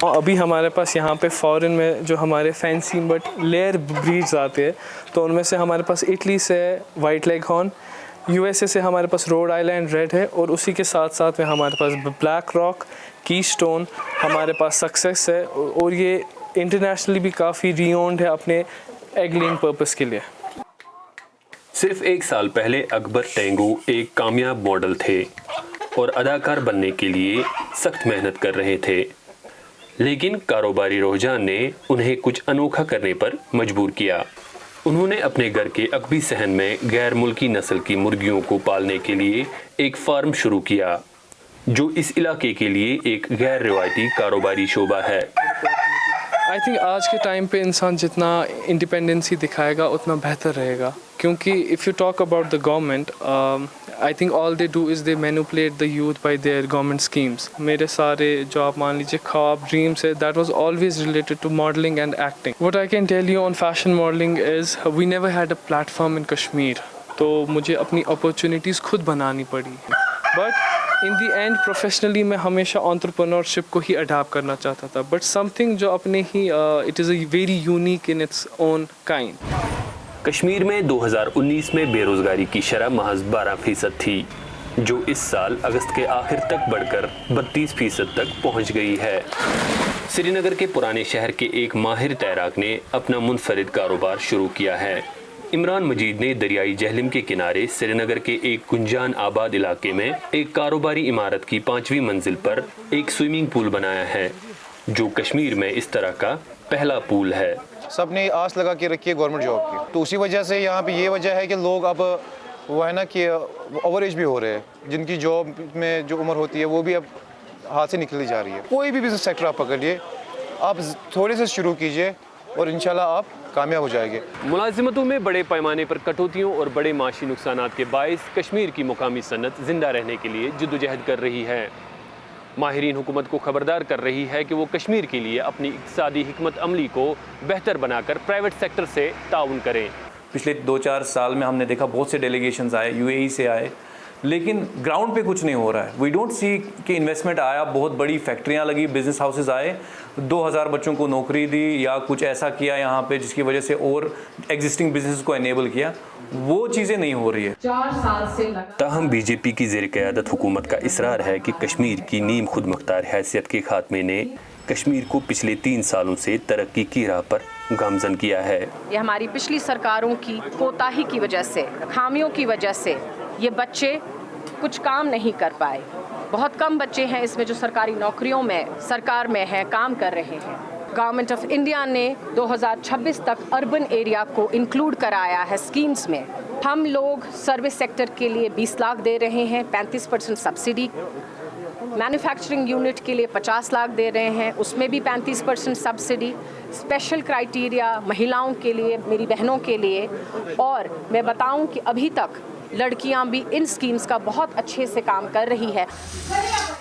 ابھی ہمارے پاس یہاں پہ فورن میں جو ہمارے فینسی بٹ لیئر بریڈز آتے ہیں، تو ان میں سے ہمارے پاس اٹلی سے white league horn, U S A سے ہمارے پاس روڈ آئلینڈ ریڈ ہے، اور اسی کے ساتھ ساتھ میں ہمارے پاس بلیک راک، کی اسٹون، ہمارے پاس سکسیس ہے، اور یہ انٹرنیشنلی بھی کافی ریونڈ ہے اپنے ایگ لینگ پرپس کے لیے۔ صرف ایک سال پہلے اکبر ٹینگو ایک کامیاب ماڈل تھے اور اداکار بننے کے لیے سخت محنت کر رہے تھے، لیکن کاروباری رجحان نے انہیں کچھ انوکھا کرنے پر مجبور کیا۔ انہوں نے اپنے گھر کے عقبی صحن میں غیر ملکی نسل کی مرغیوں کو پالنے کے لیے ایک فارم شروع کیا، جو اس علاقے کے لیے ایک غیر روایتی کاروباری شعبہ ہے۔ آئی تھنک آج کے ٹائم پہ انسان جتنا انڈیپینڈنسی دکھائے گا اتنا بہتر رہے گا، کیونکہ if you talk about the government, I think all they do is they manipulate the youth by their government schemes. میرے سارے جو آپ مان لیجیے خواب، ڈریمس ہے، that was always related to modelling and acting. What I can tell you on fashion modelling is we never had a platform in Kashmir, تو مجھے اپنی اپرچونیٹیز خود بنانی پڑی، but in the end professionally میں ہمیشہ entrepreneurship کو ہی adapt کرنا چاہتا تھا، بٹ سم تھنگ جو اپنے ہی it is a very unique in its own kind. Kashmir میں 2019 میں بے روزگاری کی شرح محض 12% تھی، جو اس سال اگست کے آخر تک بڑھ کر 32% تک پہنچ گئی ہے۔ سری نگر کے پرانے شہر کے ایک ماہر تیراک نے اپنا منفرد کاروبار شروع کیا ہے۔ عمران مجید نے دریائے جہلم کے کنارے سری نگر کے ایک گنجان آباد علاقے میں ایک کاروباری عمارت کی 5ویں منزل پر ایک سوئمنگ پول بنایا ہے، جو کشمیر میں اس طرح کا پہلا پول ہے۔ سب نے آس لگا کے رکھی ہے گورنمنٹ جاب کی، تو اسی وجہ سے یہاں پہ یہ وجہ ہے کہ لوگ اب وہ ہے نا کہ اوور ایج بھی ہو رہے ہیں، جن کی جاب میں جو عمر ہوتی ہے وہ بھی اب ہاتھ سے نکلتی جا رہی ہے۔ کوئی بھی بزنس سیکٹر آپ پکڑیے، آپ تھوڑے سے شروع کیجئے اور انشاءاللہ آپ کامیاب ہو جائیں گے۔ ملازمتوں میں بڑے پیمانے پر کٹوتیوں اور بڑے معاشی نقصانات کے باعث کشمیر کی مقامی صنعت زندہ رہنے کے لیے جدوجہد کر رہی ہے۔ ماہرین حکومت کو خبردار کر رہی ہے کہ وہ کشمیر کے لیے اپنی اقتصادی حکمت عملی کو بہتر بنا کر پرائیویٹ سیکٹر سے تعاون کریں۔ پچھلے 2-4 سال میں ہم نے دیکھا بہت سے ڈیلیگیشنز آئے، UAE سے آئے، لیکن گراؤنڈ پہ کچھ نہیں ہو رہا ہے۔ وی ڈونٹ سی کہ انویسٹمنٹ آیا، بہت بڑی فیکٹریاں لگی، بزنس ہاؤسز آئے، 2000 بچوں کو نوکری دی یا کچھ ایسا کیا یہاں پہ جس کی وجہ سے اور ایگزسٹنگ بزنس کو انیبل کیا، وہ چیزیں نہیں ہو رہی ہے۔ 4 سال سے تاہم بی جے پی کی زیر قیادت حکومت کا اصرار ہے کہ کشمیر کی نیم خود مختار حیثیت کے خاتمے نے کشمیر کو پچھلے 3 سالوں سے ترقی کی راہ پر گامزن کیا ہے۔ یہ ہماری پچھلی سرکاروں کی کوتاہی کی وجہ سے، خامیوں کی وجہ سے یہ بچے کچھ کام نہیں کر پائے۔ بہت کم بچے ہیں اس میں جو سرکاری نوکریوں میں سرکار میں ہیں، کام کر رہے ہیں۔ گورنمنٹ آف انڈیا نے 2026 تک اربن ایریا کو انکلوڈ کرایا ہے اسکیمز میں۔ ہم لوگ سروس سیکٹر کے لیے 20 لاکھ دے رہے ہیں، 35% سبسڈی، مینوفیکچرنگ یونٹ کے لیے 50 لاکھ دے رہے ہیں، اس میں بھی 35% سبسڈی، اسپیشل کرائٹیریا مہیلاؤں کے لیے، میری بہنوں کے لیے، اور میں بتاؤں کہ ابھی تک لڑکیاں بھی ان سکیمز کا بہت اچھے سے کام کر رہی ہے۔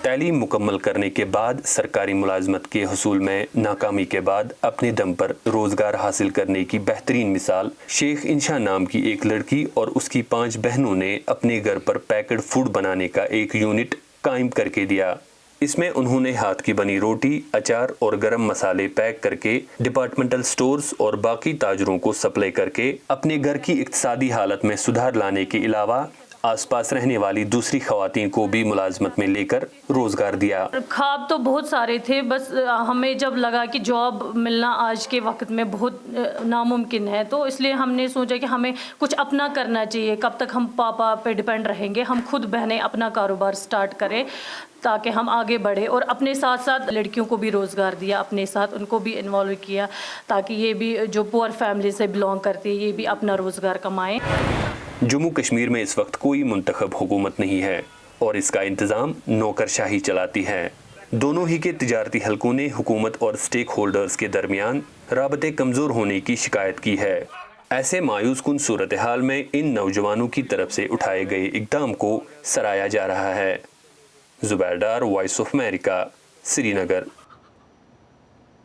تعلیم مکمل کرنے کے بعد سرکاری ملازمت کے حصول میں ناکامی کے بعد اپنے دم پر روزگار حاصل کرنے کی بہترین مثال شیخ انشا نام کی ایک لڑکی اور اس کی 5 بہنوں نے اپنے گھر پر پیکڈ فوڈ بنانے کا ایک یونٹ قائم کر کے دیا۔ اس میں انہوں نے ہاتھ کی بنی روٹی، اچار اور گرم مسالے پیک کر کے ڈپارٹمنٹل سٹورز اور باقی تاجروں کو سپلائی کر کے اپنے گھر کی اقتصادی حالت میں سدھار لانے کے علاوہ آس پاس رہنے والی دوسری خواتین کو بھی ملازمت میں لے کر روزگار دیا۔ خواب تو بہت سارے تھے، بس ہمیں جب لگا کہ جاب ملنا آج کے وقت میں بہت ناممکن ہے، تو اس لیے ہم نے سوچا کہ ہمیں کچھ اپنا کرنا چاہیے۔ کب تک ہم پاپا پہ ڈیپینڈ رہیں گے، ہم خود بہنیں اپنا کاروبار سٹارٹ کریں تاکہ ہم آگے بڑھیں، اور اپنے ساتھ ساتھ لڑکیوں کو بھی روزگار دیا، اپنے ساتھ ان کو بھی انوالو کیا تاکہ یہ بھی جو پور فیملی سے بلانگ کرتی ہے یہ بھی اپنا روزگار کمائیں۔ جموں کشمیر میں اس وقت کوئی منتخب حکومت نہیں ہے اور اس کا انتظام نوکرشاہی چلاتی ہے۔ دونوں ہی کے تجارتی حلقوں نے حکومت اور سٹیک ہولڈرز کے درمیان رابطے کمزور ہونے کی شکایت کی ہے۔ ایسے مایوس کن صورتحال میں ان نوجوانوں کی طرف سے اٹھائے گئے اقدام کو سراہا جا رہا ہے۔ Zubair Dar, Voice of America, Sri Nagar.